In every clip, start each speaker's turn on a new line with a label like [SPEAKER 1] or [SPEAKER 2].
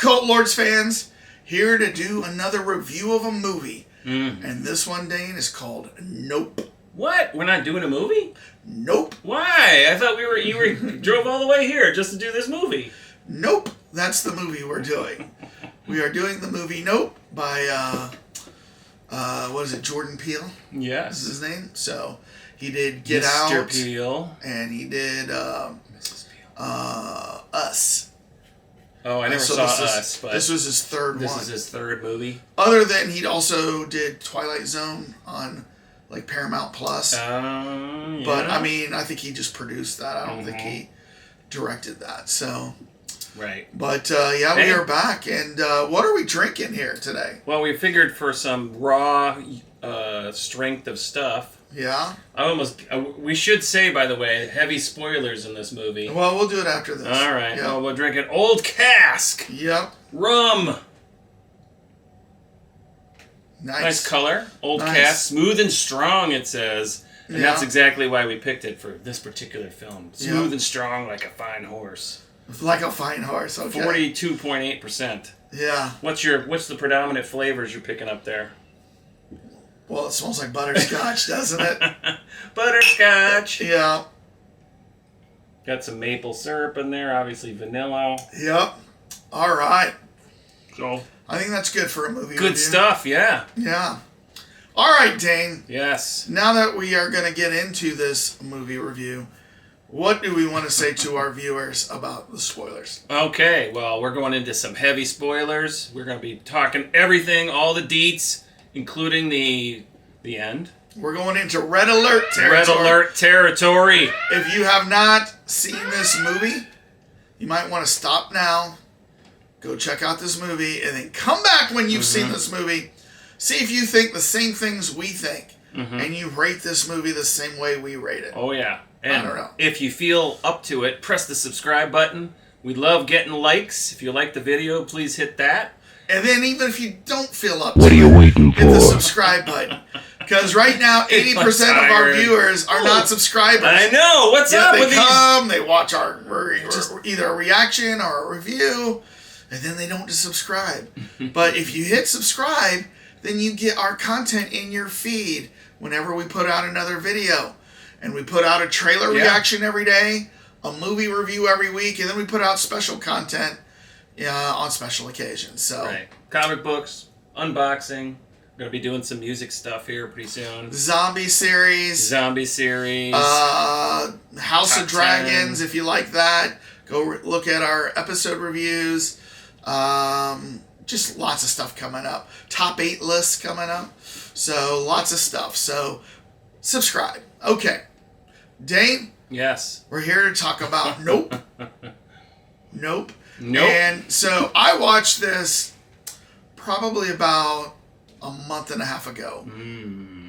[SPEAKER 1] Cult Lords fans? Here to do another review of a movie. And this one, Dane, is called Nope.
[SPEAKER 2] What? We're not doing a movie?
[SPEAKER 1] Nope.
[SPEAKER 2] Why? I thought you drove all the way here just to do this movie.
[SPEAKER 1] Nope. That's the movie we're doing. We are doing the movie Nope by, what is it, Jordan Peele?
[SPEAKER 2] Yes.
[SPEAKER 1] Is his name? So, he did Get
[SPEAKER 2] Mr.
[SPEAKER 1] Out.
[SPEAKER 2] Peele.
[SPEAKER 1] And he did,
[SPEAKER 2] Mrs. Peele.
[SPEAKER 1] Us.
[SPEAKER 2] Oh, I never saw Us, but
[SPEAKER 1] this was his third one.
[SPEAKER 2] This is his third movie.
[SPEAKER 1] Other than he also did Twilight Zone on like Paramount Plus.
[SPEAKER 2] Yeah.
[SPEAKER 1] But I mean, I think he just produced that. I don't think he directed that. So.
[SPEAKER 2] Right.
[SPEAKER 1] But yeah, we are back, and what are we drinking here today?
[SPEAKER 2] Well, we figured for some raw strength of stuff.
[SPEAKER 1] Yeah.
[SPEAKER 2] We should say, by the way, heavy spoilers in this movie.
[SPEAKER 1] Well, we'll do it after this.
[SPEAKER 2] All right.
[SPEAKER 1] Yep.
[SPEAKER 2] Well, we're drinking Old Cask.
[SPEAKER 1] Yep.
[SPEAKER 2] Rum.
[SPEAKER 1] Nice
[SPEAKER 2] color. Old Cask. Smooth and strong, it says. And that's exactly why we picked it for this particular film. Smooth and strong like a fine horse.
[SPEAKER 1] Like a fine horse, okay.
[SPEAKER 2] 42.8%.
[SPEAKER 1] Yeah.
[SPEAKER 2] What's the predominant flavors you're picking up there?
[SPEAKER 1] Well, it smells like butterscotch, doesn't it?
[SPEAKER 2] Butterscotch.
[SPEAKER 1] Yeah.
[SPEAKER 2] Got some maple syrup in there, obviously vanilla.
[SPEAKER 1] Yep. All right.
[SPEAKER 2] So
[SPEAKER 1] I think that's good for a movie
[SPEAKER 2] Good
[SPEAKER 1] review.
[SPEAKER 2] stuff, yeah.
[SPEAKER 1] Yeah. All right, Dane.
[SPEAKER 2] Yes.
[SPEAKER 1] Now that we are going to get into this movie review, what do we want to say to our viewers about the spoilers?
[SPEAKER 2] Okay, well, we're going into some heavy spoilers. We're going to be talking everything, all the deets, including the end.
[SPEAKER 1] We're going into Red Alert territory.
[SPEAKER 2] Red Alert territory.
[SPEAKER 1] If you have not seen this movie, you might want to stop now, go check out this movie, and then come back when you've seen this movie. See if you think the same things we think, and you rate this movie the same way we rate it.
[SPEAKER 2] Oh, yeah. And
[SPEAKER 1] I don't know.
[SPEAKER 2] If you feel up to it, press the subscribe button. We love getting likes. If you like the video, please hit that.
[SPEAKER 1] And then even if you don't feel up to it, hit the subscribe button. Because right now, 80% of our viewers are not subscribers.
[SPEAKER 2] I know. What's up with these?
[SPEAKER 1] They watch our either a reaction or a review, and then they don't just subscribe. But if you hit subscribe, then you get our content in your feed whenever we put out another video. And we put out a trailer reaction every day, a movie review every week, and then we put out special content on special occasions. So,
[SPEAKER 2] right. Comic books, unboxing. We're going to be doing some music stuff here pretty soon.
[SPEAKER 1] Zombie series. House of Dragons, 10. If you like that. Go look at our episode reviews. Just lots of stuff coming up. Top 8 lists coming up. So, lots of stuff. So, subscribe. Okay. Dane?
[SPEAKER 2] Yes.
[SPEAKER 1] We're here to talk about Nope. Nope.
[SPEAKER 2] Nope.
[SPEAKER 1] And so I watched this probably about a month and a half ago.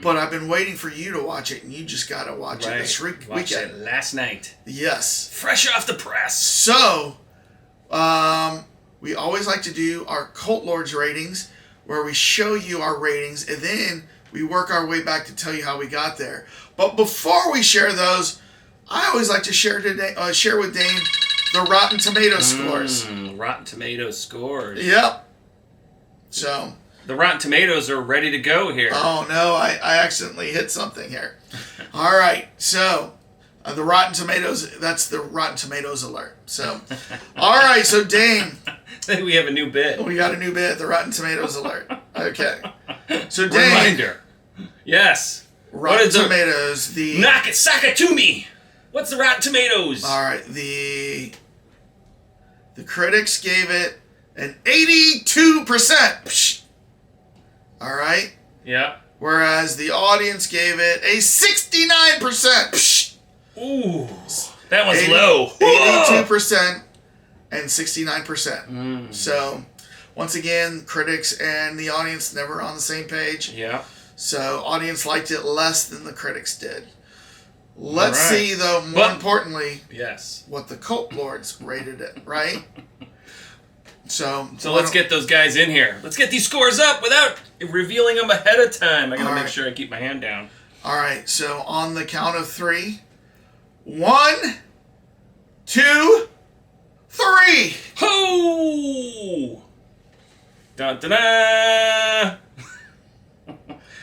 [SPEAKER 1] But I've been waiting for you to watch it, and you just got to watch it this weekend.
[SPEAKER 2] Watched it last night.
[SPEAKER 1] Yes.
[SPEAKER 2] Fresh off the press.
[SPEAKER 1] So, we always like to do our Cult Lords ratings, where we show you our ratings, and then we work our way back to tell you how we got there. But before we share those, I always like to share with Dane the Rotten Tomatoes scores.
[SPEAKER 2] Rotten Tomatoes scores.
[SPEAKER 1] Yep. So
[SPEAKER 2] the Rotten Tomatoes are ready to go here.
[SPEAKER 1] Oh no, I accidentally hit something here. All right, so the Rotten Tomatoes. That's the Rotten Tomatoes alert. So, all right, so Dane.
[SPEAKER 2] We have a new bit.
[SPEAKER 1] We got a new bit. The Rotten Tomatoes alert. Okay. So Dane.
[SPEAKER 2] Reminder. Yes.
[SPEAKER 1] Rotten Tomatoes,
[SPEAKER 2] knock it, sock it to me. What's the Rotten Tomatoes?
[SPEAKER 1] All right, the critics gave it an 82%. All right.
[SPEAKER 2] Yeah.
[SPEAKER 1] Whereas the audience gave it a 69%.
[SPEAKER 2] Ooh, that was low.
[SPEAKER 1] 82% and 69%. So, once again, critics and the audience never on the same page.
[SPEAKER 2] Yeah.
[SPEAKER 1] So, audience liked it less than the critics did. Let's see, though, more importantly, what the Cult Lords rated it, right? So
[SPEAKER 2] let's get those guys in here. Let's get these scores up without revealing them ahead of time. I gotta make sure I keep my hand down.
[SPEAKER 1] All right, so on the count of 3. 1, 2, 3.
[SPEAKER 2] Ho! Dun, dun, dun.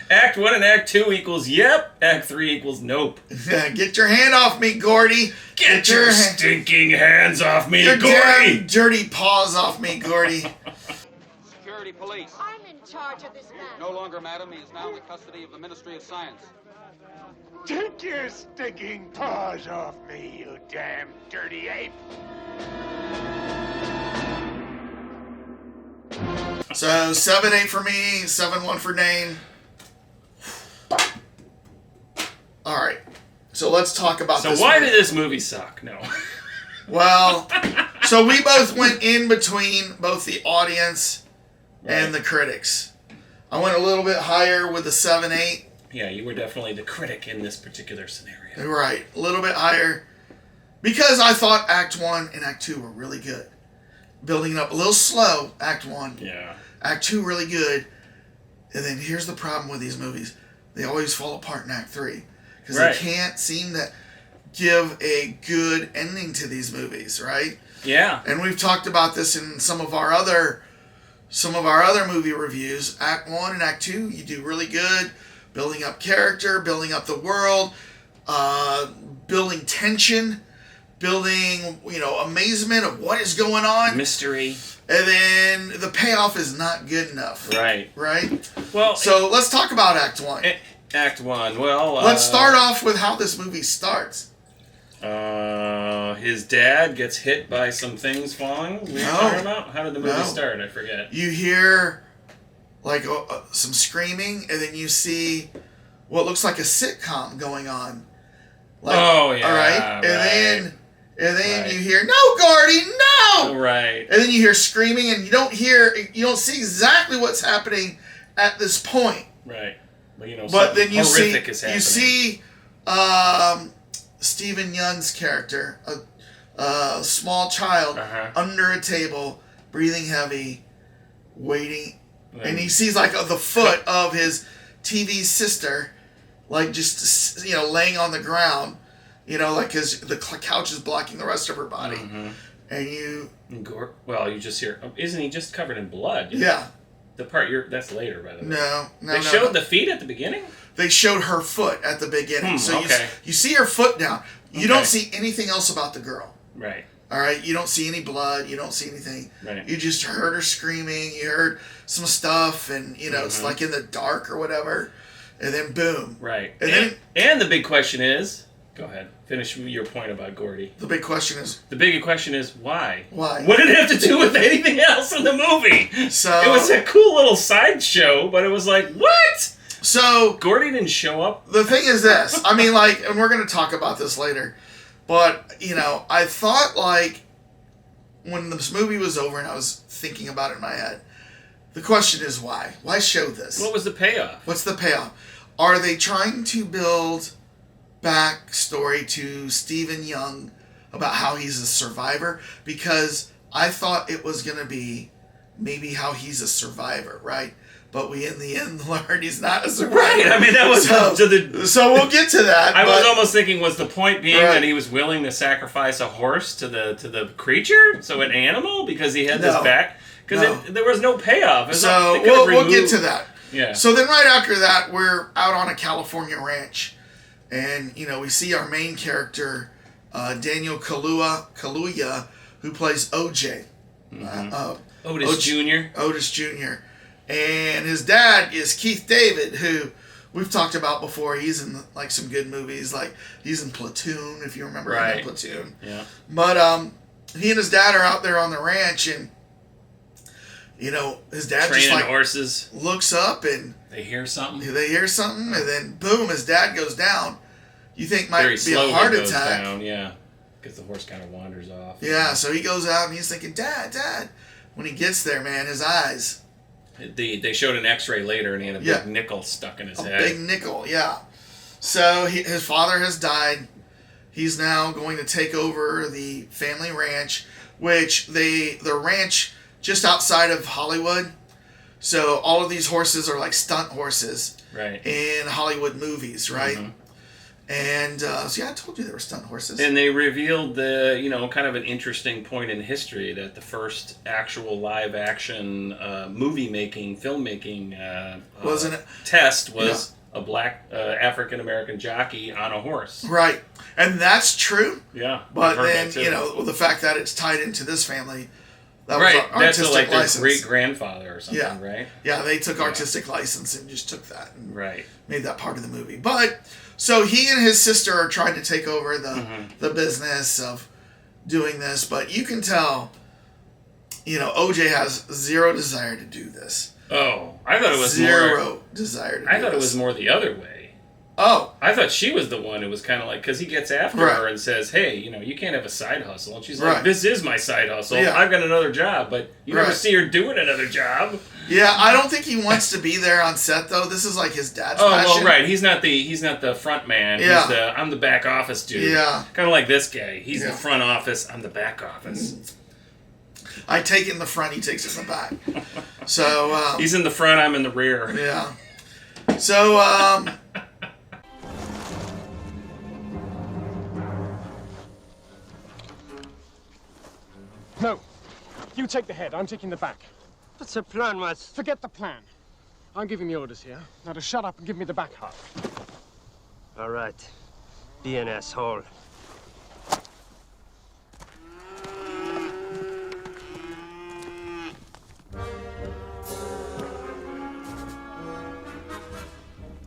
[SPEAKER 2] Act 1 and Act 2 equals yep. Act 3 equals nope.
[SPEAKER 1] Get your hand off me, Gordy.
[SPEAKER 2] Get your stinking hands off me,
[SPEAKER 1] your
[SPEAKER 2] Gordy.
[SPEAKER 1] Damn dirty paws off me, Gordy.
[SPEAKER 3] Security police.
[SPEAKER 4] I'm in charge of this man.
[SPEAKER 3] No longer, madam. He is now in the custody of the Ministry of Science.
[SPEAKER 5] Take your stinking paws off me, you damn dirty ape.
[SPEAKER 1] So 7-8 for me, 7-1 for Dane. All right. So let's talk about
[SPEAKER 2] So
[SPEAKER 1] this.
[SPEAKER 2] why
[SPEAKER 1] movie.
[SPEAKER 2] did this movie suck? No.
[SPEAKER 1] Well, so we both went in between both the audience and the critics. I went a little bit higher with the 7-8.
[SPEAKER 2] Yeah, you were definitely the critic in this particular scenario.
[SPEAKER 1] Right, a little bit higher. Because I thought Act 1 and Act 2 were really good. Building up a little slow, Act 1.
[SPEAKER 2] Yeah.
[SPEAKER 1] Act 2 really good. And then here's the problem with these movies. They always fall apart in Act 3. Because they can't seem to give a good ending to these movies, right?
[SPEAKER 2] Yeah.
[SPEAKER 1] And we've talked about this in some of our other movie reviews. Act 1 and Act 2, you do really good. Building up character, building up the world, building tension, building, amazement of what is going on.
[SPEAKER 2] Mystery.
[SPEAKER 1] And then the payoff is not good enough.
[SPEAKER 2] Right.
[SPEAKER 1] Right?
[SPEAKER 2] Well,
[SPEAKER 1] so let's talk about Act 1.
[SPEAKER 2] Act 1. Well,
[SPEAKER 1] let's start off with how this movie starts.
[SPEAKER 2] His dad gets hit by some things falling. What are you talking about? How did the movie start? I forget.
[SPEAKER 1] You hear like some screaming, and then you see what looks like a sitcom going on. Like,
[SPEAKER 2] oh yeah.
[SPEAKER 1] All right, and then you hear "No, Gordy, no!"
[SPEAKER 2] Right.
[SPEAKER 1] And then you hear screaming, and you don't see exactly what's happening at this point.
[SPEAKER 2] Right.
[SPEAKER 1] But then you
[SPEAKER 2] horrific is happening.
[SPEAKER 1] You see Stephen Yeun's character, a small child under a table, breathing heavy, waiting, and he sees like the foot of his TV sister, like just laying on the ground, like because the couch is blocking the rest of her body, and you
[SPEAKER 2] just hear, isn't he just covered in blood?
[SPEAKER 1] Yeah.
[SPEAKER 2] The part that's later, by the way.
[SPEAKER 1] No.
[SPEAKER 2] They showed the feet at the beginning?
[SPEAKER 1] They showed her foot at the beginning. So
[SPEAKER 2] okay.
[SPEAKER 1] you see her foot down. You don't see anything else about the girl.
[SPEAKER 2] Right.
[SPEAKER 1] All right? You don't see any blood. You don't see anything.
[SPEAKER 2] Right.
[SPEAKER 1] You just heard her screaming. You heard some stuff, and, it's like in the dark or whatever. And then boom.
[SPEAKER 2] Right.
[SPEAKER 1] And
[SPEAKER 2] the big question is... Go ahead. Finish your point about Gordy.
[SPEAKER 1] The big question is...
[SPEAKER 2] why?
[SPEAKER 1] Why?
[SPEAKER 2] What did it have to do with anything else in the movie?
[SPEAKER 1] So...
[SPEAKER 2] It was a cool little sideshow, but it was like, what?
[SPEAKER 1] So...
[SPEAKER 2] Gordy didn't show up?
[SPEAKER 1] The thing is this. I mean, like... And we're going to talk about this later. But, I thought, like... When this movie was over and I was thinking about it in my head... The question is why? Why show this?
[SPEAKER 2] What was the payoff?
[SPEAKER 1] What's the payoff? Are they trying to build... backstory to Stephen Yeun about how he's a survivor, because I thought it was going to be maybe how he's a survivor, right? But we in the end learned he's not a survivor.
[SPEAKER 2] Right, I mean, that was
[SPEAKER 1] so we'll get to that.
[SPEAKER 2] I was almost thinking, was the point being that he was willing to sacrifice a horse to the creature, so an animal, because he had this back? Because there was no payoff.
[SPEAKER 1] So we'll get to that.
[SPEAKER 2] Yeah.
[SPEAKER 1] So then right after that, we're out on a California ranch. And, we see our main character, Daniel Kaluuya, who plays OJ.
[SPEAKER 2] Otis Jr.
[SPEAKER 1] Otis Jr. And his dad is Keith David, who we've talked about before. He's in, like, some good movies. Like, he's in Platoon, if you remember him in Platoon.
[SPEAKER 2] Yeah.
[SPEAKER 1] But he and his dad are out there on the ranch, and, his dad
[SPEAKER 2] training
[SPEAKER 1] just, like,
[SPEAKER 2] horses.
[SPEAKER 1] Looks up, and...
[SPEAKER 2] They hear something,
[SPEAKER 1] and then boom, his dad goes down. You think might
[SPEAKER 2] Very
[SPEAKER 1] be a heart
[SPEAKER 2] goes
[SPEAKER 1] attack.
[SPEAKER 2] Down, yeah, because the horse kind of wanders off.
[SPEAKER 1] Yeah, so he goes out and he's thinking, Dad. When he gets there, man, his eyes.
[SPEAKER 2] They showed an X-ray later, and he had a big nickel stuck in his head.
[SPEAKER 1] A big nickel, yeah. So his father has died. He's now going to take over the family ranch, which the ranch just outside of Hollywood. So all of these horses are like stunt horses in Hollywood movies, right? And so yeah, I told you they were stunt horses.
[SPEAKER 2] And they revealed the, kind of an interesting point in history that the first actual live action filmmaking
[SPEAKER 1] Wasn't it?
[SPEAKER 2] test was a black African American jockey on a horse.
[SPEAKER 1] Right. And that's true.
[SPEAKER 2] Yeah.
[SPEAKER 1] But then, the fact that it's tied into this family, that
[SPEAKER 2] right.
[SPEAKER 1] was artistic
[SPEAKER 2] That's like
[SPEAKER 1] license.
[SPEAKER 2] their great-grandfather or something, right?
[SPEAKER 1] Yeah, they took artistic license and just took that and
[SPEAKER 2] right.
[SPEAKER 1] made that part of the movie. But, so he and his sister are trying to take over the business of doing this, but you can tell, OJ has zero desire to do this.
[SPEAKER 2] Oh, I thought it was
[SPEAKER 1] zero desire to do this.
[SPEAKER 2] I thought it was more the other way.
[SPEAKER 1] Oh.
[SPEAKER 2] I thought she was the one who was kind of like, because he gets after her and says, hey, you can't have a side hustle. And she's like, this is my side hustle. Yeah. I've got another job. But you never see her doing another job.
[SPEAKER 1] Yeah, I don't think he wants to be there on set, though. This is like his dad's passion.
[SPEAKER 2] Well, right. He's not the front man. Yeah. I'm the back office dude.
[SPEAKER 1] Yeah.
[SPEAKER 2] Kind of like this guy. He's the front office. I'm the back office.
[SPEAKER 1] I take it in the front. He takes it in the back. So
[SPEAKER 2] he's in the front. I'm in the rear.
[SPEAKER 1] Yeah. So
[SPEAKER 4] No. You take the head. I'm taking the back.
[SPEAKER 6] What's the plan, Matt?
[SPEAKER 4] Forget the plan. I'm giving the orders here. Now to shut up and give me the back half.
[SPEAKER 6] All right. Be an asshole.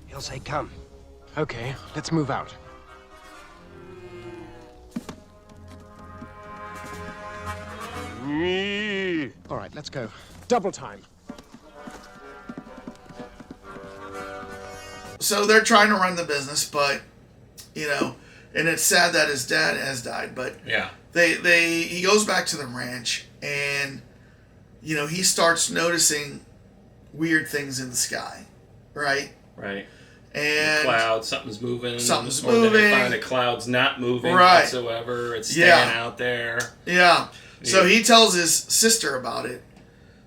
[SPEAKER 6] He'll say come.
[SPEAKER 4] Okay, let's move out. All right, let's go. Double time.
[SPEAKER 1] So they're trying to run the business, but, and it's sad that his dad has died, but he goes back to the ranch and, he starts noticing weird things in the sky, right?
[SPEAKER 2] Right.
[SPEAKER 1] And
[SPEAKER 2] the cloud, something's moving.
[SPEAKER 1] Or
[SPEAKER 2] then they find the cloud's not moving whatsoever. It's staying out there.
[SPEAKER 1] Yeah. So he tells his sister about it.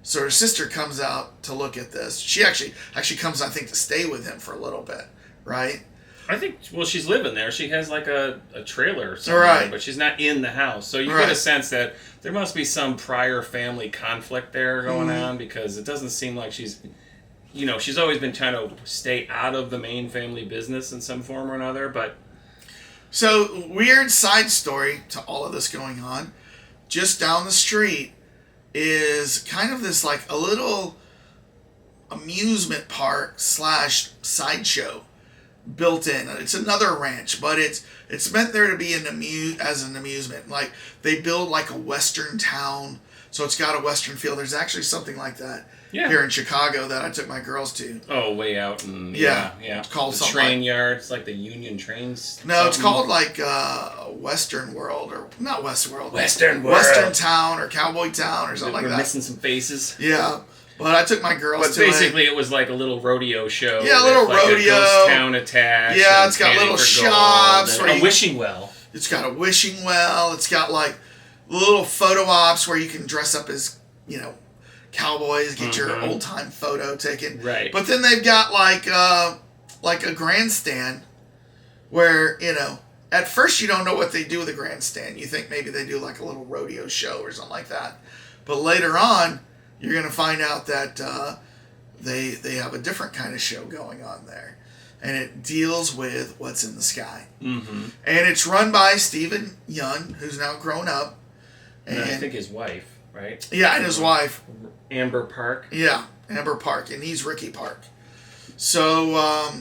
[SPEAKER 1] So her sister comes out to look at this. She actually comes, I think, to stay with him for a little bit, right?
[SPEAKER 2] I think, she's living there. She has like a trailer somewhere, but she's not in the house. So you get a sense that there must be some prior family conflict there going on, because it doesn't seem like she's always been trying to stay out of the main family business in some form or another, but...
[SPEAKER 1] So, weird side story to all of this going on. Just down the street is kind of this, like, a little amusement park / sideshow built in. It's another ranch, but it's meant there to be as an amusement. Like, they build, like, a western town, so it's got a western feel. There's actually something like that here in Chicago that I took my girls to.
[SPEAKER 2] Oh, way out in...
[SPEAKER 1] Yeah.
[SPEAKER 2] It's
[SPEAKER 1] called
[SPEAKER 2] the
[SPEAKER 1] something
[SPEAKER 2] train yard. It's like the Union Trains.
[SPEAKER 1] No, it's called like Western World, or not Westworld.
[SPEAKER 2] Western World.
[SPEAKER 1] Western Town or Cowboy Town or something like that.
[SPEAKER 2] We're missing some faces.
[SPEAKER 1] Yeah. But I took my girls to
[SPEAKER 2] basically it was like a little rodeo show.
[SPEAKER 1] Yeah, a little rodeo.
[SPEAKER 2] A ghost town attached.
[SPEAKER 1] Yeah, it's got little shops.
[SPEAKER 2] A wishing well.
[SPEAKER 1] It's got a wishing well. It's got like little photo ops where you can dress up as, cowboys, get your old time photo taken.
[SPEAKER 2] Right.
[SPEAKER 1] But then they've got like a grandstand where, at first you don't know what they do with a grandstand. You think maybe they do like a little rodeo show or something like that. But later on, you're going to find out that they have a different kind of show going on there. And it deals with what's in the sky. Mm-hmm. And it's run by Stephen Yeun, who's now grown up.
[SPEAKER 2] And I think his wife, right?
[SPEAKER 1] Yeah, and his wife.
[SPEAKER 2] Amber Park.
[SPEAKER 1] Yeah, Amber Park. And he's Ricky Park. So...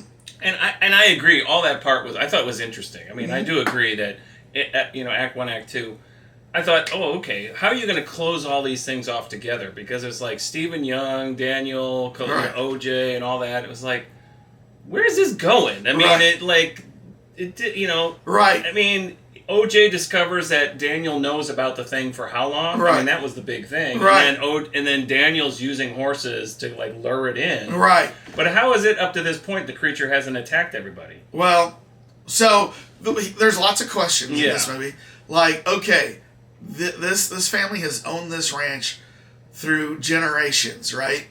[SPEAKER 2] And I agree. All that part I thought was interesting. I mean, I do agree that, Act 1, Act 2... I thought, okay, how are you going to close all these things off together? Because it's like Stephen Yeun, Daniel, OJ, and all that. It was like, where's this going? I mean,
[SPEAKER 1] Right.
[SPEAKER 2] I mean, OJ discovers that Daniel knows about the thing for how long?
[SPEAKER 1] Right.
[SPEAKER 2] I mean, that was the big thing.
[SPEAKER 1] Right.
[SPEAKER 2] And then Daniel's using horses to, lure it in.
[SPEAKER 1] Right.
[SPEAKER 2] But how is it up to this point the creature hasn't attacked everybody?
[SPEAKER 1] Well, so there's lots of questions in this movie. Like, okay... This family has owned this ranch through generations, right?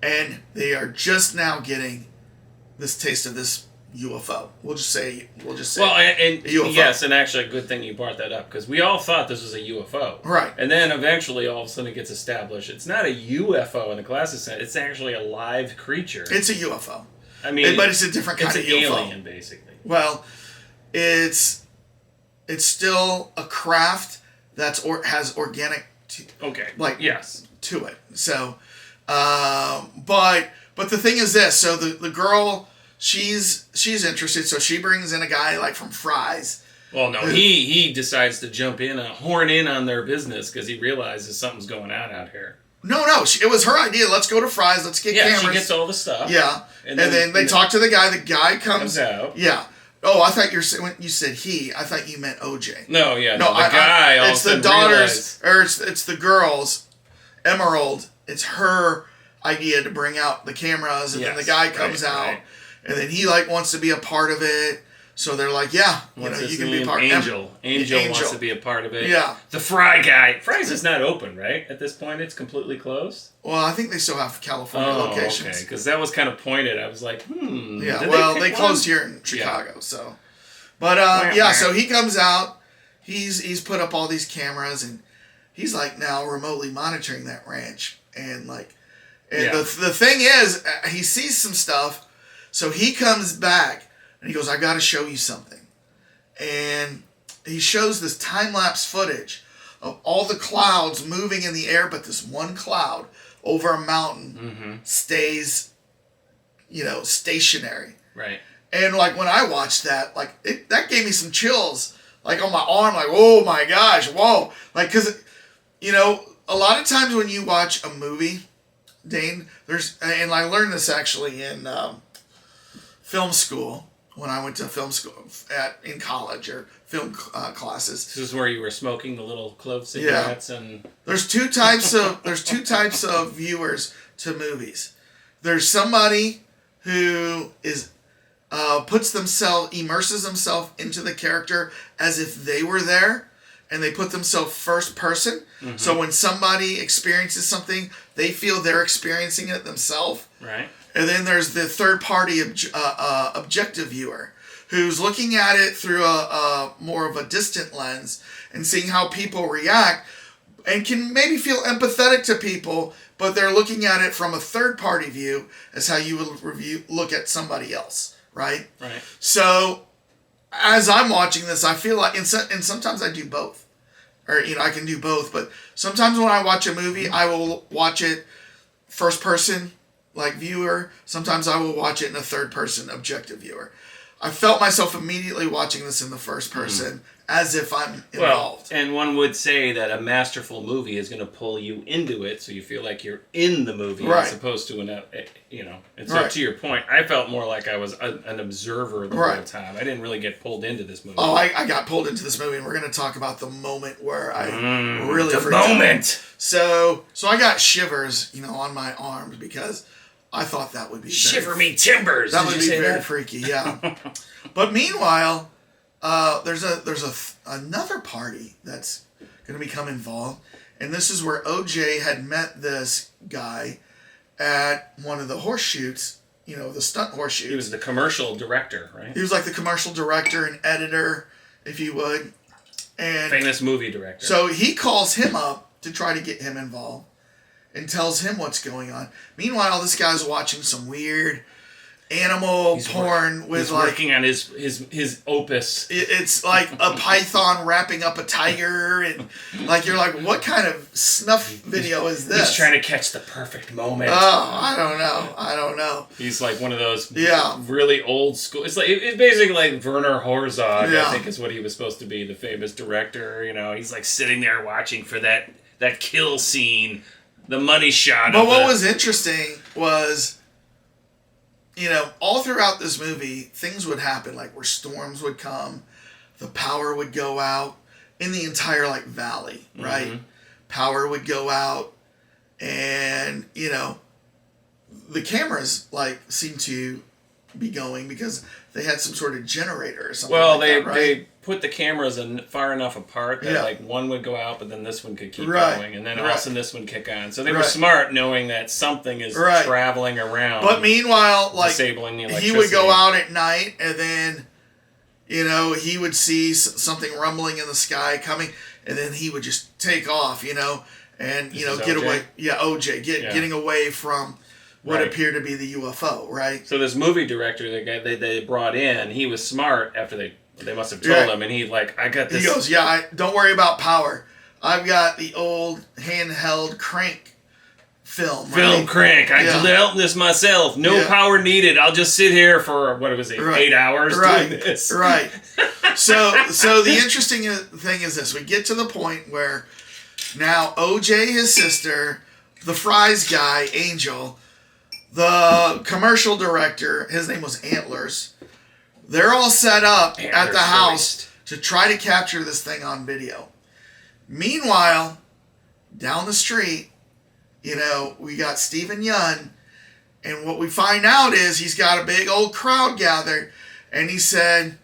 [SPEAKER 1] And they are just now getting this taste of this, UFO. We'll just say.
[SPEAKER 2] Well, and
[SPEAKER 1] UFO.
[SPEAKER 2] yes, and actually, a good thing you brought that up because we all thought this was a UFO,
[SPEAKER 1] right?
[SPEAKER 2] And then eventually, all of a sudden, it gets established it's not a UFO in the classic sense. It's actually a live creature.
[SPEAKER 1] It's a UFO.
[SPEAKER 2] I mean,
[SPEAKER 1] but it's a different kind of
[SPEAKER 2] UFO. It's
[SPEAKER 1] UFO.
[SPEAKER 2] an alien, basically.
[SPEAKER 1] Well, it's still a craft has organic.
[SPEAKER 2] Okay. Yes.
[SPEAKER 1] To it. So, but the thing is this. So the girl, she's interested. So she brings in a guy like from Fry's.
[SPEAKER 2] Well, no, he decides to jump in, horn in on their business because he realizes something's going on out here.
[SPEAKER 1] No, it was her idea. Let's go to Fry's. Let's get cameras.
[SPEAKER 2] Yeah, she gets all the stuff.
[SPEAKER 1] Yeah, and then they talk to the guy. The guy comes
[SPEAKER 2] out.
[SPEAKER 1] Yeah. Oh, I thought when you said he, I thought you meant OJ.
[SPEAKER 2] No, yeah, no. The guy.
[SPEAKER 1] It's the daughters, or it's the girls. Emerald. It's her idea to bring out the cameras, and then the guy comes out, and then he wants to be a part of it. So they're like, yeah, you can be a part.
[SPEAKER 2] Angel wants to be a part of it.
[SPEAKER 1] Yeah.
[SPEAKER 2] The Fry guy. Fry's is not open, right? At this point, it's completely closed.
[SPEAKER 1] Well, I think they still have California locations.
[SPEAKER 2] Okay, because that was kind of pointed. I was like,
[SPEAKER 1] Yeah, well, they closed here in Chicago, so. But so he comes out. He's put up all these cameras, and he's now remotely monitoring that ranch, and the thing is, he sees some stuff, so he comes back. And he goes, I got to show you something. And he shows this time-lapse footage of all the clouds moving in the air, but this one cloud over a mountain stays, stationary.
[SPEAKER 2] Right.
[SPEAKER 1] And, when I watched that, that gave me some chills, on my arm, oh, my gosh, whoa. Because, a lot of times when you watch a movie, Dane, and I learned this actually in film school, when I went to film school in college or film classes.
[SPEAKER 2] This is where you were smoking the little clove cigarettes and.
[SPEAKER 1] There's two types of viewers to movies. There's somebody who immerses themselves into the character as if they were there, and they put themselves first person. Mm-hmm. So when somebody experiences something, they feel they're experiencing it themselves.
[SPEAKER 2] Right. And
[SPEAKER 1] then there's the third-party objective viewer who's looking at it through a more of a distant lens and seeing how people react and can maybe feel empathetic to people, but they're looking at it from a third-party view as how you would look at somebody else, right?
[SPEAKER 2] Right.
[SPEAKER 1] So as I'm watching this, I feel like, and sometimes I do both. Or, I can do both, but sometimes when I watch a movie, I will watch it first-person, viewer. Sometimes I will watch it in a third person objective viewer. I felt myself immediately watching this in the first person as if I'm involved.
[SPEAKER 2] Well, and one would say that a masterful movie is going to pull you into it so you feel like you're in the movie as opposed to and so to your point, I felt more like I was an observer the whole time. I didn't really get pulled into this movie.
[SPEAKER 1] Oh, I got pulled into this movie, and we're going to talk about the moment where I really
[SPEAKER 2] the moment.
[SPEAKER 1] So I got shivers, on my arms because I thought that would be
[SPEAKER 2] shiver me timbers.
[SPEAKER 1] That would be very freaky, yeah. But meanwhile, there's another party that's going to become involved, and this is where OJ had met this guy at one of the horse shoots, the stunt horse shoots.
[SPEAKER 2] He was the commercial director, right?
[SPEAKER 1] He was the commercial director and editor, if you would, and
[SPEAKER 2] famous movie director.
[SPEAKER 1] So he calls him up to try to get him involved and tells him what's going on. Meanwhile, this guy's watching some weird animal porn with
[SPEAKER 2] he's working on his opus.
[SPEAKER 1] It's like a python wrapping up a tiger, and you're like, what kind of snuff video is this?
[SPEAKER 2] He's trying to catch the perfect moment.
[SPEAKER 1] Oh, I don't know.
[SPEAKER 2] He's like one of those really old school. It's basically like Werner Herzog. I think is what he was supposed to be, the famous director. He's sitting there watching for that kill scene. The money shot.
[SPEAKER 1] But what was interesting was, all throughout this movie, things would happen, where storms would come, the power would go out in the entire, valley, right? Mm-hmm. Power would go out, and, the cameras, seemed to be going because they had some sort of generator or something.
[SPEAKER 2] Well,
[SPEAKER 1] that, right?
[SPEAKER 2] they put the cameras far enough apart that like one would go out, but then this one could keep going, and then all of a sudden this one kick on. So they were smart, knowing that something is traveling around.
[SPEAKER 1] But meanwhile, like
[SPEAKER 2] disabling the electricity.
[SPEAKER 1] He would go out at night, and then he would see something rumbling in the sky coming, and then he would just take off, and get away. Yeah, OJ, getting away from what appeared to be the UFO, right?
[SPEAKER 2] So this movie director, the guy they brought in, he was smart after they must have told him, and he I got this.
[SPEAKER 1] He goes, don't worry about power. I've got the old handheld crank film.
[SPEAKER 2] Crank. I developed this myself. No power needed. I'll just sit here for 8 hours doing this.
[SPEAKER 1] Right. So the interesting thing is this: we get to the point where now OJ, his sister, the Fries guy, Angel, the commercial director, his name was Antlers. They're all set up at the house to try to capture this thing on video. Meanwhile, down the street, we got Stephen Yeun, and what we find out is he's got a big old crowd gathered, and he said,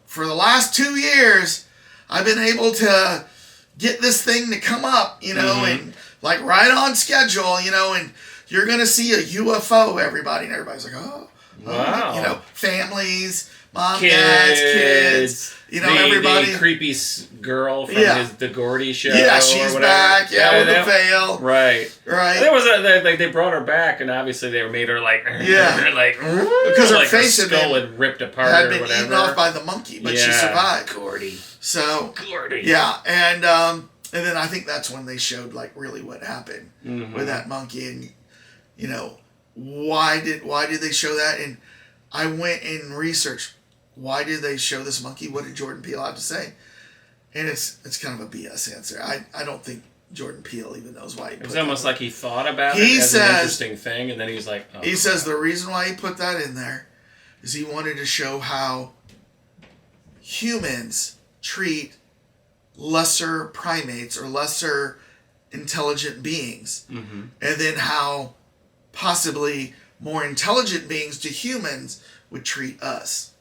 [SPEAKER 1] for the last 2 years, I've been able to get this thing to come up, and like right on schedule, and you're going to see a UFO, everybody. And everybody's like, oh.
[SPEAKER 2] Wow.
[SPEAKER 1] Families, mom, dads, kids, everybody.
[SPEAKER 2] The creepy girl from the Gordy show.
[SPEAKER 1] Yeah, she's back. Yeah, with the veil.
[SPEAKER 2] Right.
[SPEAKER 1] There
[SPEAKER 2] was they brought her back, and obviously they made her
[SPEAKER 1] because her face
[SPEAKER 2] had ripped apart
[SPEAKER 1] had
[SPEAKER 2] or
[SPEAKER 1] been
[SPEAKER 2] whatever.
[SPEAKER 1] eaten off by the monkey, but she survived.
[SPEAKER 2] Gordy.
[SPEAKER 1] So
[SPEAKER 2] Gordy.
[SPEAKER 1] Yeah, and then I think that's when they showed really what happened with that monkey, and why did they show that? And I went and researched why did they show this monkey? What did Jordan Peele have to say? And it's kind of a BS answer. I don't think Jordan Peele even knows why he put it.
[SPEAKER 2] It's almost like he thought about it as an interesting thing, and then he's like, oh.
[SPEAKER 1] He says the reason why he put that in there is he wanted to show how humans treat lesser primates or lesser intelligent beings, and then how possibly more intelligent beings to humans would treat us.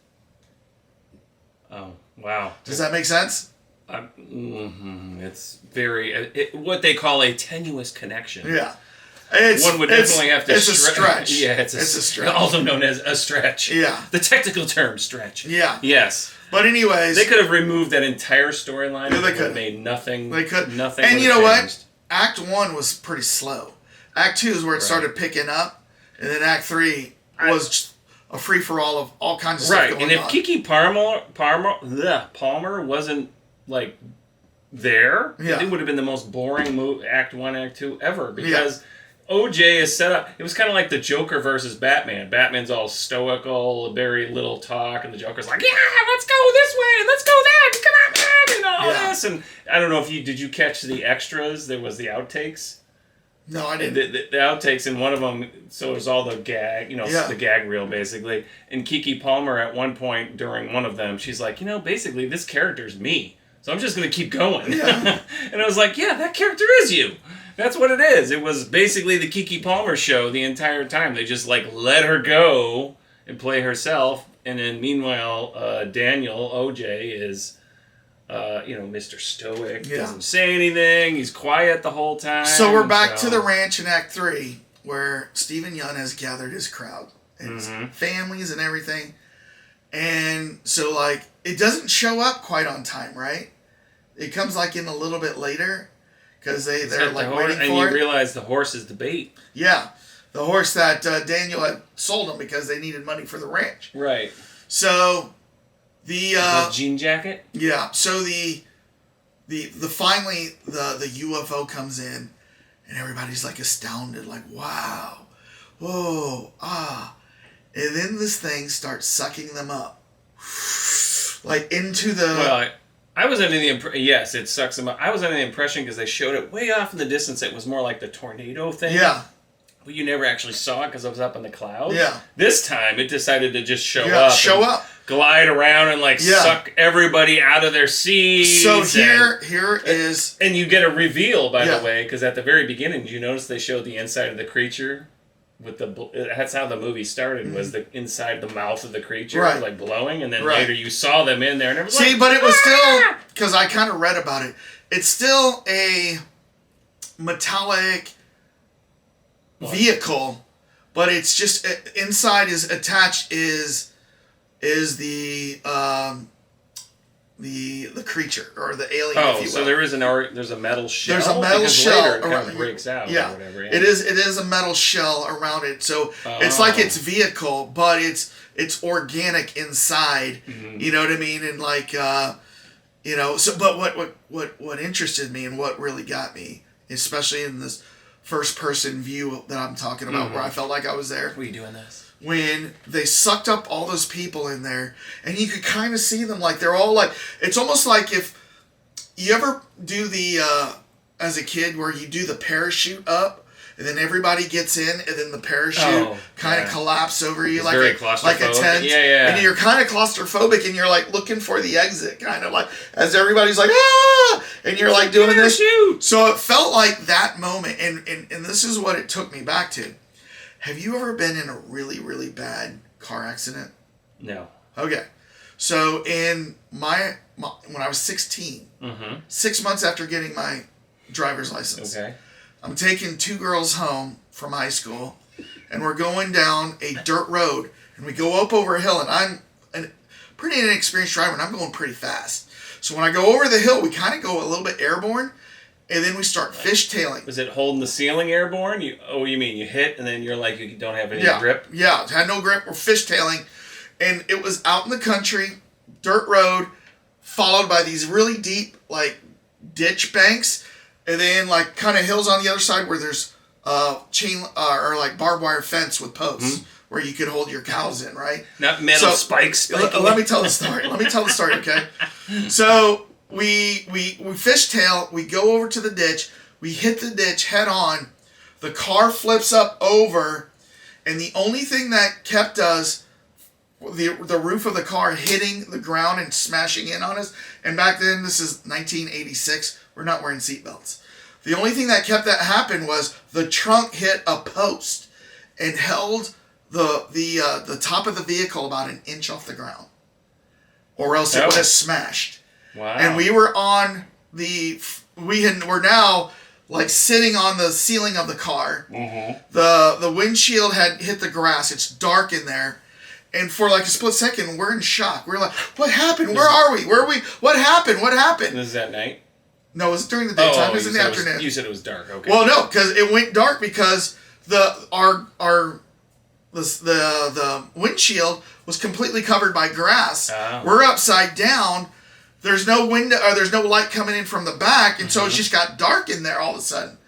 [SPEAKER 2] Oh, wow.
[SPEAKER 1] Does that make sense?
[SPEAKER 2] It's very, what they call a tenuous connection.
[SPEAKER 1] Yeah.
[SPEAKER 2] One would definitely have to...
[SPEAKER 1] It's a stretch.
[SPEAKER 2] Yeah, it's a stretch. Also known as a stretch.
[SPEAKER 1] Yeah.
[SPEAKER 2] The technical term, stretch.
[SPEAKER 1] Yeah.
[SPEAKER 2] Yes.
[SPEAKER 1] But anyways...
[SPEAKER 2] They could have removed that entire storyline.
[SPEAKER 1] Yeah, they could have
[SPEAKER 2] made nothing...
[SPEAKER 1] They could.
[SPEAKER 2] Nothing.
[SPEAKER 1] And you know what? Act 1 was pretty slow. Act 2 is where it started picking up. And then Act 3 was a free-for-all of all kinds of stuff going on.
[SPEAKER 2] Right, and if Keke Palmer wasn't, there, it would have been the most boring Act 1, Act 2 ever. Because OJ is set up... It was kind of like the Joker versus Batman. Batman's all stoical, very little talk, and the Joker's like, yeah, let's go this way, let's go that, come on, man, and all this. And I don't know if did you catch the extras? There was the outtakes.
[SPEAKER 1] No, I didn't.
[SPEAKER 2] The outtakes, and one of them, so it was all the gag, the gag reel, basically. And Keke Palmer, at one point during one of them, she's like, basically, this character's me. So I'm just going to keep going. Yeah. And I was like, yeah, that character is you. That's what it is. It was basically the Keke Palmer show the entire time. They just, let her go and play herself. And then, meanwhile, Daniel, OJ, is... Mr. Stoic, doesn't say anything, he's quiet the whole time.
[SPEAKER 1] So we're back to the ranch in Act 3, where Stephen Yeun has gathered his crowd, and his families and everything. And so, it doesn't show up quite on time, right? It comes, in a little bit later, because they're, waiting for it.
[SPEAKER 2] And you realize the horse is the bait.
[SPEAKER 1] Yeah, the horse that Daniel had sold them because they needed money for the ranch.
[SPEAKER 2] Right.
[SPEAKER 1] So... The
[SPEAKER 2] jean jacket?
[SPEAKER 1] Yeah. So the finally the UFO comes in, and everybody's astounded, wow, whoa, and then this thing starts sucking them up, into the.
[SPEAKER 2] Well, I was under the impression. Yes, it sucks them up. I was under the impression because they showed it way off in the distance. It was more like the tornado thing.
[SPEAKER 1] Yeah.
[SPEAKER 2] But you never actually saw it because it was up in the clouds.
[SPEAKER 1] Yeah.
[SPEAKER 2] This time it decided to just show up. Glide around and suck everybody out of their seats.
[SPEAKER 1] So here is...
[SPEAKER 2] And you get a reveal, by the way, because at the very beginning, did you notice they showed the inside of the creature with that's how the movie started, was the inside the mouth of the creature,
[SPEAKER 1] Right.
[SPEAKER 2] like blowing, and then
[SPEAKER 1] Right.
[SPEAKER 2] later you saw them in there, and it was
[SPEAKER 1] See,
[SPEAKER 2] like,
[SPEAKER 1] but it was still, because I kind of read about it, it's still a metallic vehicle, but it's just, inside is attached is the creature, or the alien, if you will.
[SPEAKER 2] so there's a metal shell.
[SPEAKER 1] There's a metal
[SPEAKER 2] because
[SPEAKER 1] shell
[SPEAKER 2] later it kind
[SPEAKER 1] around
[SPEAKER 2] of breaks out,
[SPEAKER 1] yeah.
[SPEAKER 2] or whatever.
[SPEAKER 1] It is a metal shell around it, so it's like its vehicle, but it's organic inside.
[SPEAKER 2] Mm-hmm.
[SPEAKER 1] You know what I mean? And like so. But what interested me and what really got me, especially in this first person view that I'm talking about, where I felt like I was there.
[SPEAKER 2] What are you doing this?
[SPEAKER 1] When they sucked up all those people in there, and you could kind of see them, like they're all like, it's almost like if you ever do the as a kid where you do the parachute up, and then everybody gets in, and then the parachute kind of collapses over you, like a tent.
[SPEAKER 2] Yeah.
[SPEAKER 1] And you're kind of claustrophobic, and you're like looking for the exit, kind of like as everybody's like, ah, and you're like doing this. So it felt like that moment, and this is what it took me back to. Have you ever been in a really, really bad car accident?
[SPEAKER 2] No.
[SPEAKER 1] Okay. So in my when I was 16, 6 months after getting my driver's license, I'm taking two girls home from high school, and we're going down a dirt road, and we go up over a hill, and I'm a pretty inexperienced driver, and I'm going pretty fast. So when I go over the hill, we kind of go a little bit airborne, and then we start fishtailing.
[SPEAKER 2] Was it holding the ceiling airborne? You mean you hit, and then you're like, you don't have any grip?
[SPEAKER 1] Yeah, had no grip. We're fishtailing, and it was out in the country, dirt road, followed by these really deep, like, ditch banks, and then, like, kind of hills on the other side where there's chain or, like, barbed wire fence with posts where you could hold your cows in, right?
[SPEAKER 2] Not metal spikes.
[SPEAKER 1] Let me tell the story. Okay? So we fishtail, we go over to the ditch, we hit the ditch head on, the car flips up over, and the only thing that kept us, the roof of the car hitting the ground and smashing in on us, and back then, this is 1986, we're not wearing seatbelts. The only thing that kept that happen was the trunk hit a post and held the top of the vehicle about an inch off the ground, or else it would have smashed.
[SPEAKER 2] Wow.
[SPEAKER 1] And we were on we're now like sitting on the ceiling of the car. The windshield had hit the grass. It's dark in there. And for like a split second, we're in shock. We're like, what happened? Where are we? What happened?
[SPEAKER 2] This is at night?
[SPEAKER 1] No, it was during the daytime. It was in the afternoon.
[SPEAKER 2] You said it was dark. Okay.
[SPEAKER 1] Well, no, because it went dark because the windshield was completely covered by grass.
[SPEAKER 2] Oh.
[SPEAKER 1] We're upside down. There's no window, or there's no light coming in from the back, and so it's just got dark in there all of a sudden.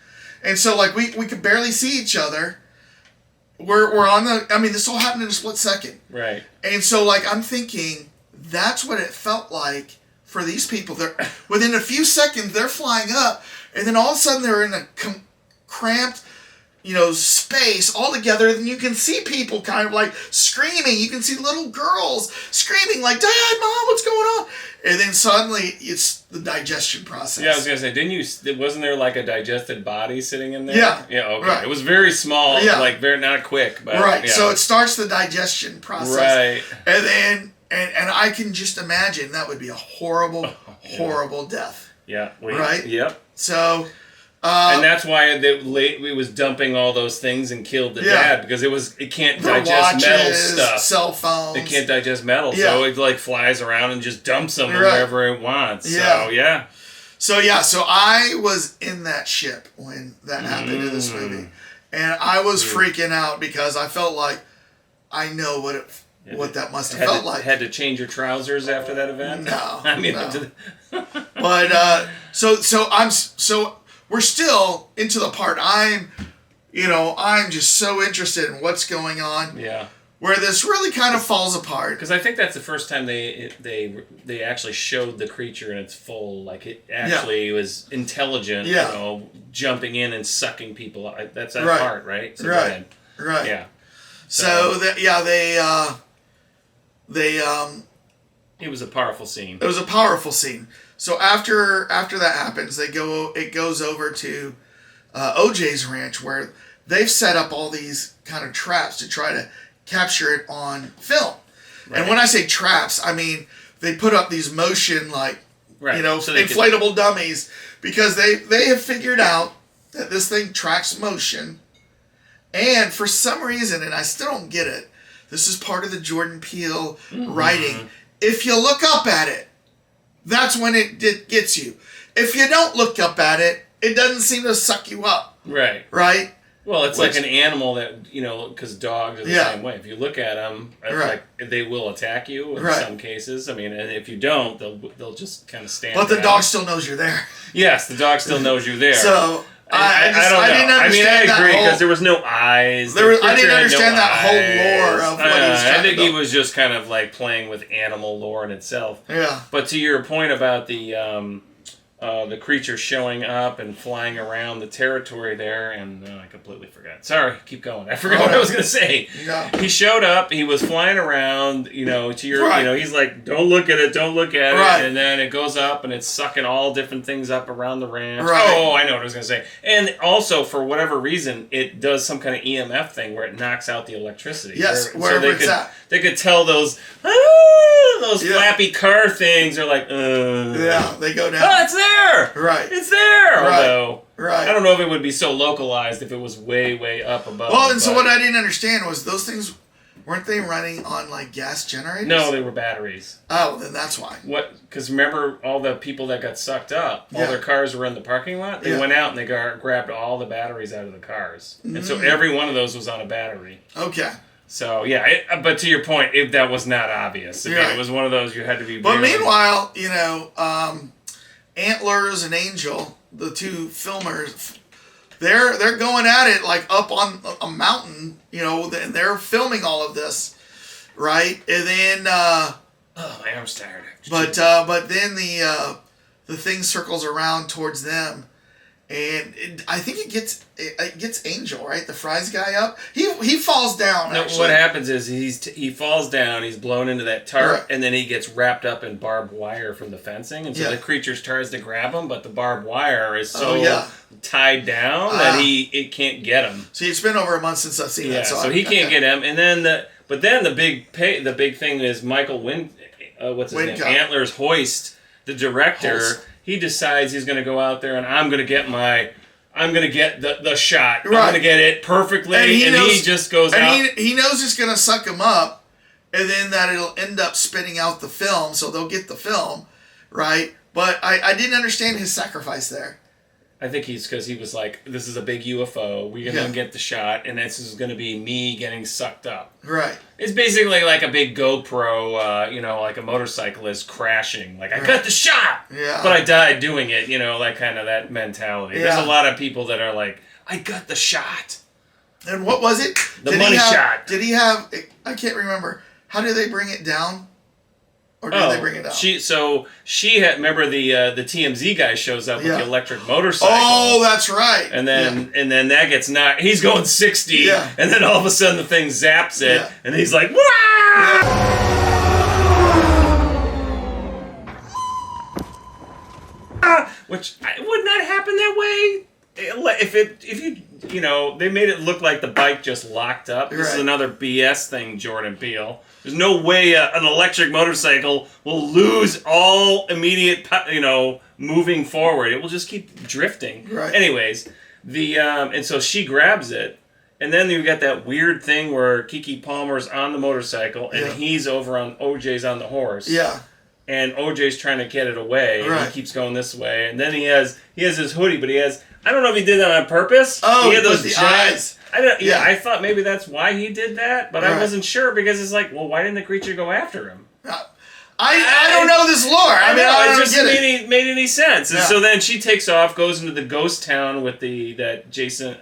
[SPEAKER 1] And so like we could barely see each other. We're on this all happened in a split second.
[SPEAKER 2] Right.
[SPEAKER 1] And so like I'm thinking that's what it felt like for these people. They're within a few seconds they're flying up, and then all of a sudden they're in a cramped, space all together. And you can see people kind of like screaming. You can see little girls screaming like, "Dad, Mom, what's going on?" And then suddenly it's the digestion process.
[SPEAKER 2] Yeah, I was gonna say, wasn't there like a digested body sitting in there?
[SPEAKER 1] Yeah.
[SPEAKER 2] Yeah. Okay.
[SPEAKER 1] Right.
[SPEAKER 2] It was very small.
[SPEAKER 1] Yeah.
[SPEAKER 2] Like very not quick. But,
[SPEAKER 1] right.
[SPEAKER 2] Yeah.
[SPEAKER 1] So it starts the digestion process.
[SPEAKER 2] Right.
[SPEAKER 1] And then and I can just imagine that would be a horrible, horrible death.
[SPEAKER 2] Yeah.
[SPEAKER 1] Right.
[SPEAKER 2] Yep.
[SPEAKER 1] So.
[SPEAKER 2] And that's why it was dumping all those things and killed the dad, because it can't digest metal stuff.
[SPEAKER 1] Cell phones.
[SPEAKER 2] It can't digest metal, so it like flies around and just dumps them
[SPEAKER 1] Right.
[SPEAKER 2] wherever it wants.
[SPEAKER 1] Yeah.
[SPEAKER 2] So
[SPEAKER 1] So I was in that ship when that happened in this movie, and I was freaking out because I felt like I know what that must have felt like.
[SPEAKER 2] Had to change your trousers after that event?
[SPEAKER 1] No.
[SPEAKER 2] I mean,
[SPEAKER 1] no. But so we're still into the part. I'm just so interested in what's going on.
[SPEAKER 2] Yeah.
[SPEAKER 1] Where this really kind of falls apart.
[SPEAKER 2] Because I think that's the first time they actually showed the creature in its full, like it actually was intelligent.
[SPEAKER 1] Yeah.
[SPEAKER 2] Jumping in and sucking people. That's that
[SPEAKER 1] Right.
[SPEAKER 2] part, right? So
[SPEAKER 1] Right. Right.
[SPEAKER 2] Yeah.
[SPEAKER 1] So they
[SPEAKER 2] it was a powerful scene.
[SPEAKER 1] It was a powerful scene. So after that happens, it goes over to OJ's ranch where they've set up all these kind of traps to try to capture it on film. Right. And when I say traps, I mean they put up these motion inflatable dummies because they have figured out that this thing tracks motion. And for some reason, and I still don't get it, this is part of the Jordan Peele writing. If you look up at it, that's when it gets you. If you don't look up at it, it doesn't seem to suck you up.
[SPEAKER 2] Right.
[SPEAKER 1] Right?
[SPEAKER 2] Well, it's like an animal that, because dogs are the same way. If you look at them, they will attack you in some cases. I mean, and if you don't, they'll just kind of stand
[SPEAKER 1] But the
[SPEAKER 2] down.
[SPEAKER 1] dog still knows you're there.
[SPEAKER 2] Yes, the dog still knows you're there.
[SPEAKER 1] So,
[SPEAKER 2] I don't know.
[SPEAKER 1] I didn't understand
[SPEAKER 2] I agree, because there was no eyes.
[SPEAKER 1] I didn't understand that whole lore of what he was trying
[SPEAKER 2] I think
[SPEAKER 1] to
[SPEAKER 2] he was just kind of like playing with animal lore in itself.
[SPEAKER 1] Yeah.
[SPEAKER 2] But to your point about the creature showing up and flying around the territory there, and I completely forgot. Sorry, keep going. I forgot what I was going to say.
[SPEAKER 1] Yeah.
[SPEAKER 2] He showed up. He was flying around. To your, he's like, "Don't look at it. Don't look at it." And then it goes up and it's sucking all different things up around the ranch.
[SPEAKER 1] Right.
[SPEAKER 2] Oh, I know what I was going to say. And also, for whatever reason, it does some kind of EMF thing where it knocks out the electricity.
[SPEAKER 1] Yes, wherever it's at.
[SPEAKER 2] They could tell those flappy car things are like,
[SPEAKER 1] yeah, they go down.
[SPEAKER 2] Oh, it's there!
[SPEAKER 1] Right.
[SPEAKER 2] It's there!
[SPEAKER 1] Right.
[SPEAKER 2] Although,
[SPEAKER 1] right.
[SPEAKER 2] I don't know if it would be so localized if it was way, way up above.
[SPEAKER 1] Well, and so what I didn't understand was those things, weren't they running on, like, gas generators?
[SPEAKER 2] No, they were batteries.
[SPEAKER 1] Oh, then that's why.
[SPEAKER 2] What? Because remember all the people that got sucked up? All their cars were in the parking lot? They went out and they grabbed all the batteries out of the cars. And so every one of those was on a battery.
[SPEAKER 1] Okay.
[SPEAKER 2] So, yeah, but to your point, that was not obvious. It was one of those you had to be...
[SPEAKER 1] But meanwhile, Antlers and Angel, the two filmers, they're going at it like up on a mountain, and they're filming all of this, right? And then...
[SPEAKER 2] my arm's tired.
[SPEAKER 1] But then the thing circles around towards them. And I think it gets Angel, right? The Fries guy up. He falls down.
[SPEAKER 2] No, what happens is he falls down. He's blown into that tarp, and then he gets wrapped up in barbed wire from the fencing, and so the creature tries to grab him, but the barbed wire is so tied down that it can't get him.
[SPEAKER 1] See, it's been over a month since I've seen that,
[SPEAKER 2] so he can't get him. And then the big thing is Michael what's his name? Antlers Hoist, the director. He decides he's going to go out there and I'm going to get the shot. Right. I'm going to get it perfectly. And he just goes out.
[SPEAKER 1] And he knows it's going to suck him up, and then that it'll end up spitting out the film, so they'll get the film, right? But I didn't understand his sacrifice there.
[SPEAKER 2] I think because he was like, this is a big UFO. We're going to get the shot, and this is going to be me getting sucked up.
[SPEAKER 1] Right.
[SPEAKER 2] It's basically like a big GoPro, like a motorcyclist crashing. Like, I got the shot, but I died doing it, like kind of that mentality. Yeah. There's a lot of people that are like, I got the shot.
[SPEAKER 1] And what was it?
[SPEAKER 2] The money shot.
[SPEAKER 1] Did he have, I can't remember. How did they bring it down? Or did they bring it out?
[SPEAKER 2] She had, remember the TMZ guy shows up with the electric motorcycle.
[SPEAKER 1] Oh, that's right.
[SPEAKER 2] And then that gets knocked. He's going 60, and then all of a sudden the thing zaps it, and he's like, "Wah!" Which would not happen that way. If you they made it look like the bike just locked up. This is another BS thing, Jordan Peele. There's no way an electric motorcycle will lose all immediate, moving forward. It will just keep drifting.
[SPEAKER 1] Right.
[SPEAKER 2] Anyways, and so she grabs it, and then you got that weird thing where Keke Palmer's on the motorcycle and he's over on OJ's on the horse.
[SPEAKER 1] Yeah.
[SPEAKER 2] And OJ's trying to get it away.
[SPEAKER 1] Right.
[SPEAKER 2] And he keeps going this way, and then he has his hoodie, but I don't know if he did that on purpose.
[SPEAKER 1] Oh,
[SPEAKER 2] he had those giant
[SPEAKER 1] eyes.
[SPEAKER 2] I thought maybe that's why he did that, but I wasn't sure because it's like, well, why didn't the creature go after him?
[SPEAKER 1] I don't know this lore. I don't
[SPEAKER 2] just made any sense. And so then she takes off, goes into the ghost town with that Jason.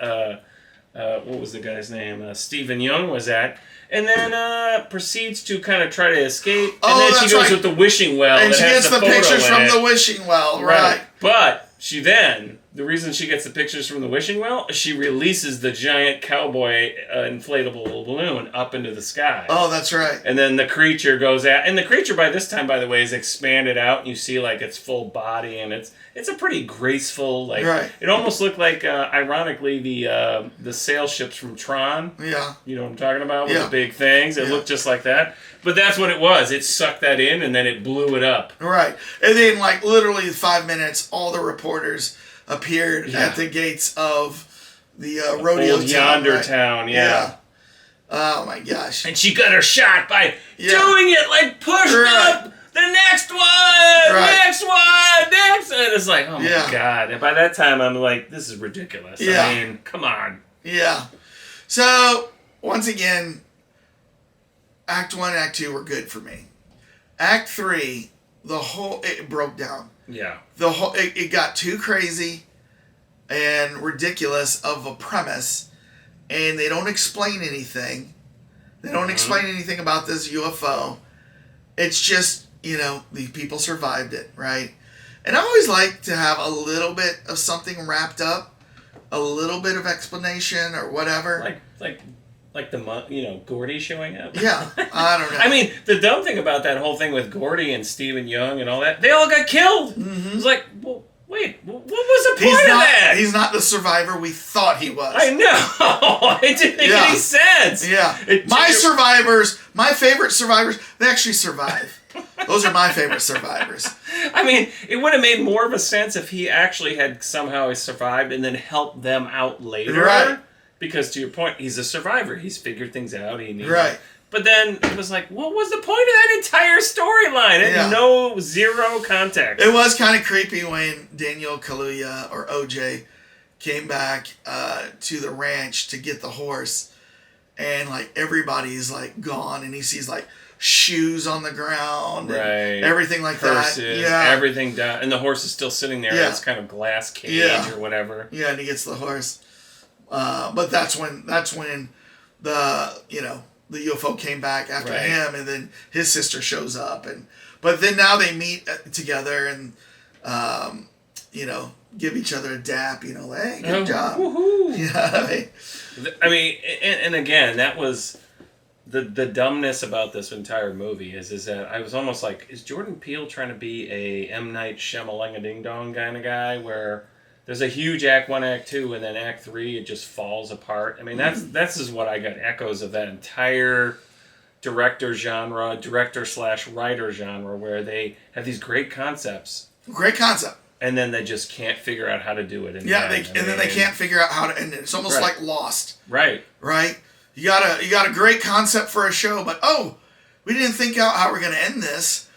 [SPEAKER 2] What was the guy's name? Stephen Yeun was at. And then proceeds to kind of try to escape. And then she goes with the wishing well.
[SPEAKER 1] And she gets the pictures from the wishing well, right.
[SPEAKER 2] But she then the reason she gets the pictures from the wishing well, she releases the giant cowboy inflatable balloon up into the sky.
[SPEAKER 1] Oh, that's right.
[SPEAKER 2] And then the creature goes out, and the creature by this time, by the way, is expanded out, and you see like its full body, and it's a pretty graceful, like it almost looked like, ironically, the sail ships from Tron.
[SPEAKER 1] Yeah.
[SPEAKER 2] You know what I'm talking about with the big things. It looked just like that, but that's what it was. It sucked that in, and then it blew it up.
[SPEAKER 1] Right, and then like literally 5 minutes, all the reporters appeared at the gates of the rodeo
[SPEAKER 2] Old
[SPEAKER 1] town.
[SPEAKER 2] Yonder town, yeah.
[SPEAKER 1] Oh my gosh.
[SPEAKER 2] And she got her shot by doing it, like pushed up the next one, next one, next. And it's like, oh my God. And by that time, I'm like, this is ridiculous.
[SPEAKER 1] Yeah.
[SPEAKER 2] I mean, come on.
[SPEAKER 1] Yeah. So, once again, Act 1 and Act 2 were good for me. Act 3, it broke down.
[SPEAKER 2] Yeah.
[SPEAKER 1] It got too crazy and ridiculous of a premise, and they don't explain anything. They don't explain anything about this UFO. It's just, the people survived it, right? And I always like to have a little bit of something wrapped up, a little bit of explanation or whatever.
[SPEAKER 2] Like the Gordy showing up.
[SPEAKER 1] Yeah, I don't know.
[SPEAKER 2] I mean, the dumb thing about that whole thing with Gordy and Stephen Yeun and all that, they all got killed. Mm-hmm. It's like, well, wait, what was the point of that?
[SPEAKER 1] He's not the survivor we thought he was.
[SPEAKER 2] I know. It didn't make any sense.
[SPEAKER 1] Yeah. My favorite survivors, they actually survive. Those are my favorite survivors.
[SPEAKER 2] I mean, it would have made more of a sense if he actually had somehow survived and then helped them out later.
[SPEAKER 1] Right.
[SPEAKER 2] Because to your point, he's a survivor. He's figured things out.
[SPEAKER 1] Right.
[SPEAKER 2] But then it was like, what was the point of that entire storyline? It had zero context.
[SPEAKER 1] It was kind of creepy when Daniel Kaluuya or OJ came back to the ranch to get the horse, and like everybody's like gone, and he sees like shoes on the ground, and everything like
[SPEAKER 2] Purses,
[SPEAKER 1] that.
[SPEAKER 2] Everything down, and the horse is still sitting there in this kind of glass cage or whatever.
[SPEAKER 1] Yeah, and he gets the horse. But that's when the UFO came back after him, and then his sister shows up, but then now they meet together and give each other a dap, like, hey, good job.
[SPEAKER 2] Woohoo.
[SPEAKER 1] Yeah,
[SPEAKER 2] I mean, and again, that was the dumbness about this entire movie is that I was almost like, is Jordan Peele trying to be a M. Night Shyamalan-a-ding-dong kind of guy where there's a huge Act 1, Act 2, and then Act 3, it just falls apart. I mean, that's is what I got echoes of that entire director/writer genre where they have these great concepts.
[SPEAKER 1] Great concept.
[SPEAKER 2] And then they just can't figure out how to do it.
[SPEAKER 1] Then they can't figure out how to end it. It's almost like Lost.
[SPEAKER 2] Right.
[SPEAKER 1] Right? You got a great concept for a show, but we didn't think out how we're going to end this.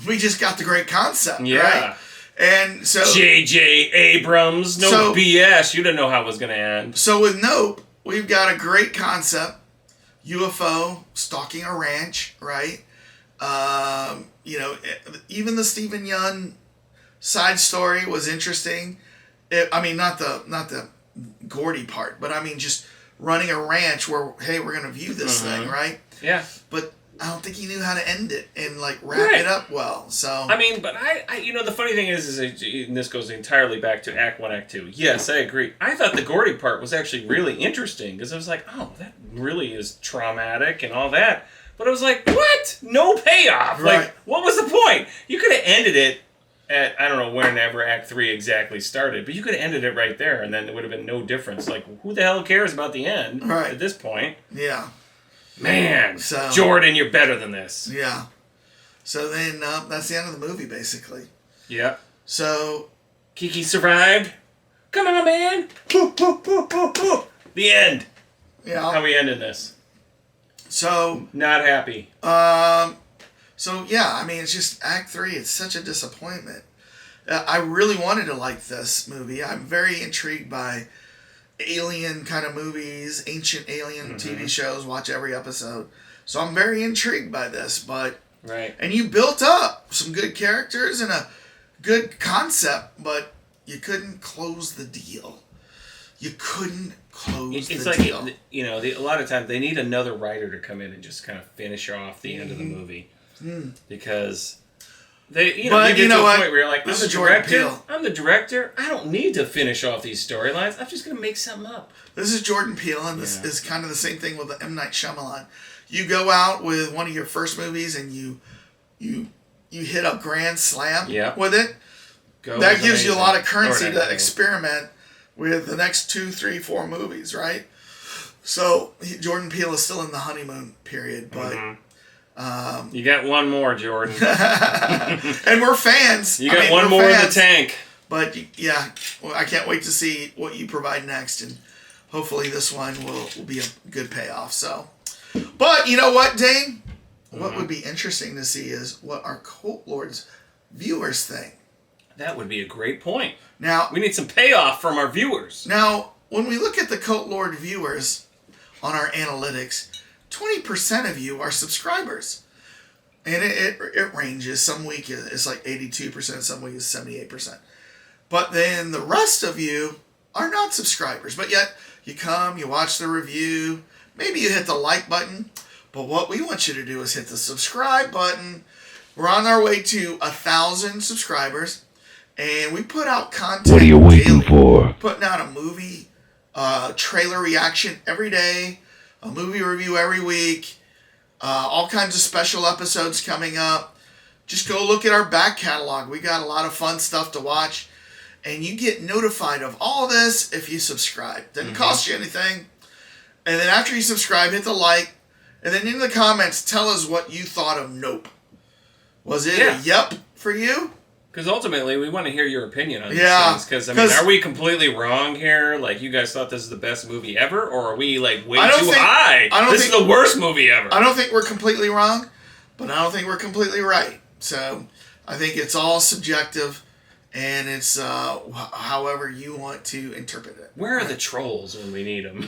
[SPEAKER 1] We just got the great concept, right? And so
[SPEAKER 2] J.J. Abrams, BS. You didn't know how it was going to end.
[SPEAKER 1] So with Nope, we've got a great concept. UFO stalking a ranch, right? Even the Stephen Yeun side story was interesting. Not the Gordy part, but just running a ranch where, hey, we're going to view this thing, right?
[SPEAKER 2] Yeah.
[SPEAKER 1] But I don't think he knew how to end it and wrap it up well. So
[SPEAKER 2] but the funny thing is and this goes entirely back to Act 1, Act 2. Yes, I agree. I thought the Gordy part was actually really interesting because I was like, oh, that really is traumatic and all that. But I was like, what? No payoff.
[SPEAKER 1] Right.
[SPEAKER 2] Like, what was the point? You could have ended it at, I don't know whenever Act 3 exactly started, but you could have ended it right there and then there would have been no difference. Like, who the hell cares about the end at this point?
[SPEAKER 1] Yeah.
[SPEAKER 2] Man, Jordan, you're better than this.
[SPEAKER 1] Yeah. So then that's the end of the movie, basically.
[SPEAKER 2] Yeah.
[SPEAKER 1] So
[SPEAKER 2] Keke survived. Come on, man. The end.
[SPEAKER 1] Yeah.
[SPEAKER 2] How we ended this.
[SPEAKER 1] So
[SPEAKER 2] not happy.
[SPEAKER 1] It's just Act 3. It's such a disappointment. I really wanted to like this movie. I'm very intrigued by alien kind of movies, ancient alien TV shows, watch every episode. So I'm very intrigued by this, and you built up some good characters and a good concept, but you couldn't close the deal. You couldn't close the deal.
[SPEAKER 2] A lot of times they need another writer to come in and just kind of finish off the end of the movie. Because You
[SPEAKER 1] But
[SPEAKER 2] get
[SPEAKER 1] you know
[SPEAKER 2] to a
[SPEAKER 1] what?
[SPEAKER 2] point where you're like,
[SPEAKER 1] This
[SPEAKER 2] I'm
[SPEAKER 1] is
[SPEAKER 2] the
[SPEAKER 1] Jordan
[SPEAKER 2] director.
[SPEAKER 1] Peele.
[SPEAKER 2] I'm the director. I don't need to finish off these storylines. I'm just going to make something up.
[SPEAKER 1] This is Jordan Peele, and this is kind of the same thing with the M. Night Shyamalan. You go out with one of your first movies, and you hit a grand slam with it. That gives you a lot of currency to experiment with the next 2, 3, 4 movies, right? So Jordan Peele is still in the honeymoon period, but
[SPEAKER 2] you got one more, Jordan,
[SPEAKER 1] and we're fans.
[SPEAKER 2] You got one more in the tank.
[SPEAKER 1] But yeah, well, I can't wait to see what you provide next, and hopefully this one will be a good payoff. So, but you know what, Dane? What would be interesting to see is what our Cult Lords viewers think.
[SPEAKER 2] That would be a great point.
[SPEAKER 1] Now
[SPEAKER 2] we need some payoff from our viewers.
[SPEAKER 1] Now, when we look at the Cult Lord viewers on our analytics, 20% of you are subscribers. And it ranges. Some week it's like 82%, some week it's 78%. But then the rest of you are not subscribers. But yet, you come, you watch the review, maybe you hit the like button. But what we want you to do is hit the subscribe button. We're on our way to 1,000 subscribers. And we put out content.
[SPEAKER 7] What are you waiting
[SPEAKER 1] daily.
[SPEAKER 7] for?
[SPEAKER 1] Putting out a movie trailer reaction every day, a movie review every week, all kinds of special episodes coming up. Just go look at our back catalog. We got a lot of fun stuff to watch. And you get notified of all of this if you subscribe. Doesn't cost you anything. And then after you subscribe, hit the like. And then in the comments, tell us what you thought of Nope. Was it a yep for you?
[SPEAKER 2] Because ultimately, we want to hear your opinion on these things. Because, I mean, are we completely wrong here? Like, you guys thought this is the best movie ever? Or are we, like, way too high? This is the worst movie ever.
[SPEAKER 1] I don't think we're completely wrong, but I don't think we're completely right. So, I think it's all subjective, and it's however you want to interpret it.
[SPEAKER 2] Where are the trolls when we need them?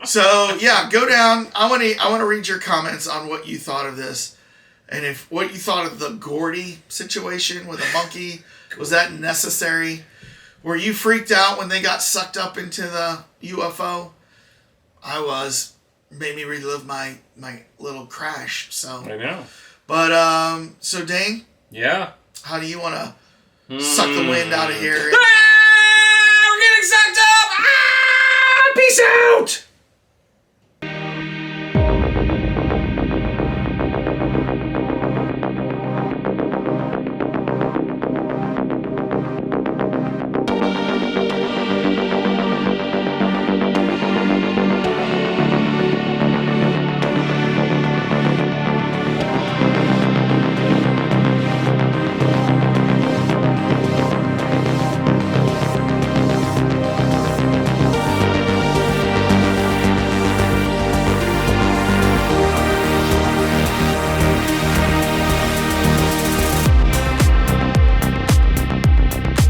[SPEAKER 1] So, yeah, go down. I want to read your comments on what you thought of this. And if what you thought of the Gordy situation with a monkey, was that necessary? Were you freaked out when they got sucked up into the UFO? I was. Made me relive my little crash. So
[SPEAKER 2] I know.
[SPEAKER 1] But so Dane?
[SPEAKER 2] Yeah.
[SPEAKER 1] How do you want to suck the wind out of here?
[SPEAKER 2] We're getting sucked up! Peace out!